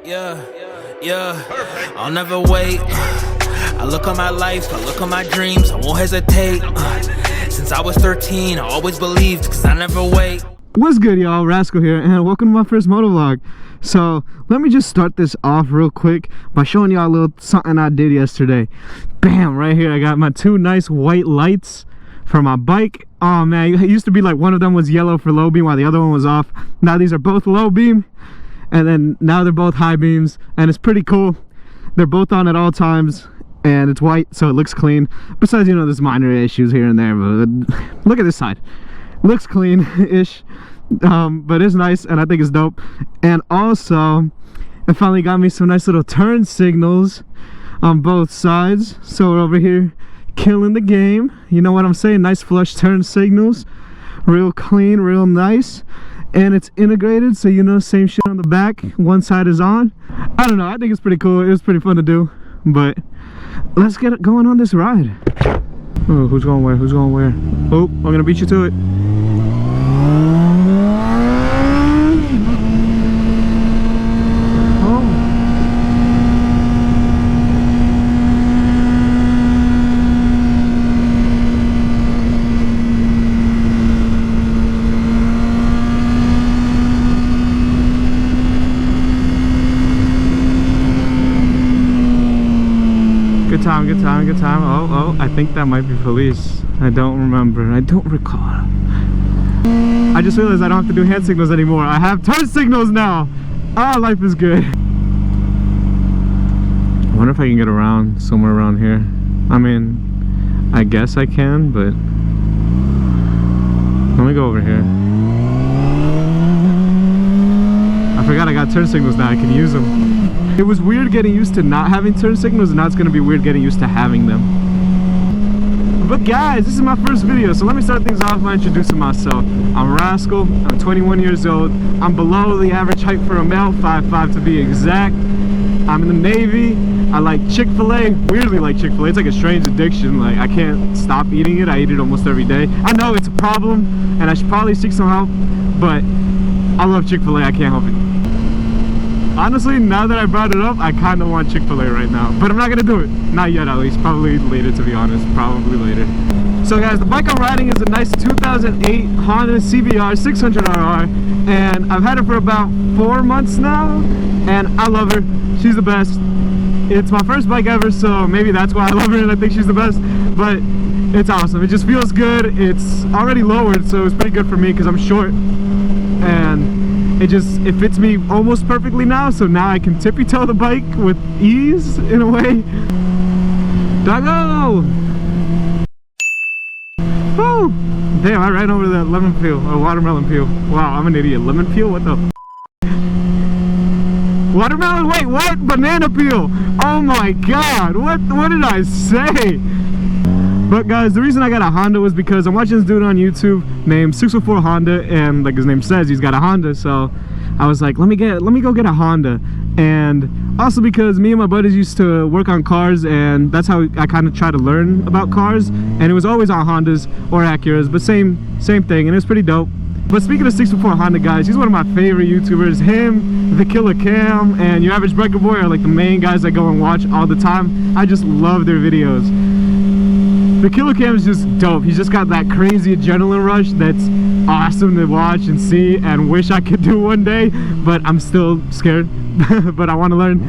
Yeah, I'll never wait. I look on my life, I look on my dreams, I won't hesitate. Since I was 13, I always believed, cause I never wait. What's good, y'all? Rascal here, and welcome to my first motovlog. So let me just start this off real quick by showing y'all a little something I did yesterday. Bam, right here I got my two nice white lights for my bike. Oh man, it used to be like one of them was yellow for low beam while the other one was off. Now these are both low beam, and then now they're both high beams, and it's pretty cool. They're both on at all times, and it's white, so it looks clean. Besides, you know, there's minor issues here and there, but look at this side. Looks clean-ish, but it's nice, and I think it's dope. And also, it finally got me some nice little turn signals on both sides. So we're over here killing the game. You know what I'm saying? Nice flush turn signals. Real clean, real nice. And it's integrated, so you know, same shit on the back. One side is on. I don't know, I think it's pretty cool. It was pretty fun to do, but let's get it going on this ride. Oh, who's going where? Who's going where? Oh, I'm gonna beat you to it. Good time. Oh, I think that might be police. I don't remember. I don't recall. I just realized I don't have to do hand signals anymore. I have turn signals now. Ah, life is good. I wonder if I can get around somewhere around here. I mean, I guess I can, but let me go over here. I forgot I got turn signals now. I can use them. It was weird getting used to not having turn signals, and now it's going to be weird getting used to having them. But guys, this is my first video, so let me start things off by introducing myself. I'm Rascal, I'm 21 years old, I'm below the average height for a male, 5'5" to be exact. I'm in the Navy, I like Chick-fil-A, weirdly like Chick-fil-A. It's like a strange addiction, like I can't stop eating it. I eat it almost every day. I know it's a problem, and I should probably seek some help, but I love Chick-fil-A, I can't help it. Honestly, now that I brought it up, I kind of want Chick-fil-A right now. But I'm not going to do it. Not yet, at least. Probably later, to be honest. Probably later. So guys, the bike I'm riding is a nice 2008 Honda CBR 600RR. And I've had it for about 4 months now. And I love her. She's the best. It's my first bike ever, so maybe that's why I love her and I think she's the best. But it's awesome. It just feels good. It's already lowered, so it's pretty good for me because I'm short. And it fits me almost perfectly now, so now I can tippy-toe the bike with ease in a way. Doggo! Woo! Damn, I ran over that lemon peel, or watermelon peel. Wow, I'm an idiot. Lemon peel? What the watermelon? Wait, what? Banana peel! Oh my god! What did I say? But guys, the reason I got a Honda was because I'm watching this dude on YouTube named 604 Honda, and like his name says, he's got a Honda. So I was like, let me go get a Honda. And also because me and my buddies used to work on cars, and that's how I kind of try to learn about cars. And it was always on Hondas or Acuras, but same thing, and it's pretty dope. But speaking of 604 Honda, guys, he's one of my favorite YouTubers. Him, TheKilaCam, and YourAverageBikerBoi are like the main guys I go and watch all the time. I just love their videos. TheKilaCam is just dope. He's just got that crazy adrenaline rush that's awesome to watch and see and wish I could do one day, but I'm still scared. But I want to learn.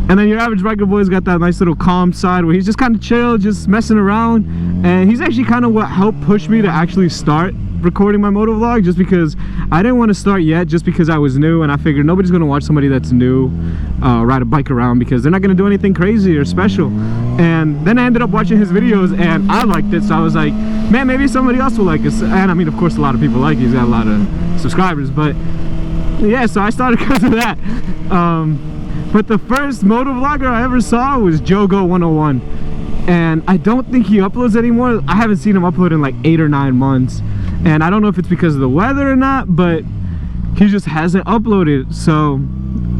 And then YourAverageBikerBoi's got that nice little calm side where he's just kind of chill, just messing around, and he's actually kind of what helped push me to actually start recording my motovlog, just because I didn't want to start yet, just because I was new, and I figured nobody's going to watch somebody that's new ride a bike around, because they're not going to do anything crazy or special. And then I ended up watching his videos and I liked it, so I was like, man, maybe somebody else will like this. And I mean, of course, a lot of people like it. He's got a lot of subscribers, but yeah, so I started because of that. But the first motovlogger I ever saw was Jogo101, and I don't think he uploads anymore. I haven't seen him upload in like 8 or 9 months, and I don't know if it's because of the weather or not, but he just hasn't uploaded, so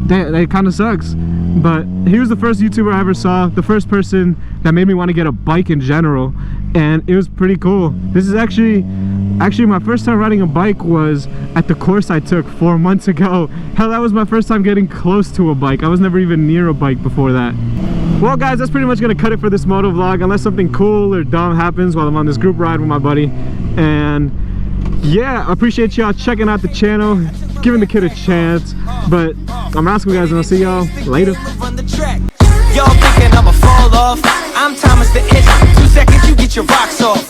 that kind of sucks. But he was the first YouTuber I ever saw, the first person that made me want to get a bike in general, and it was pretty cool. This is actually Actually, my first time riding a bike was at the course I took 4 months ago. Hell, that was my first time getting close to a bike. I was never even near a bike before that. Well guys, that's pretty much gonna cut it for this moto vlog, unless something cool or dumb happens while I'm on this group ride with my buddy. And yeah, I appreciate y'all checking out the channel, giving the kid a chance. But I'm Rascal, guys, and I'll see y'all later. Y'all thinking I'ma fall off? I'm Thomas the Itch. 2 seconds, you get your rocks off.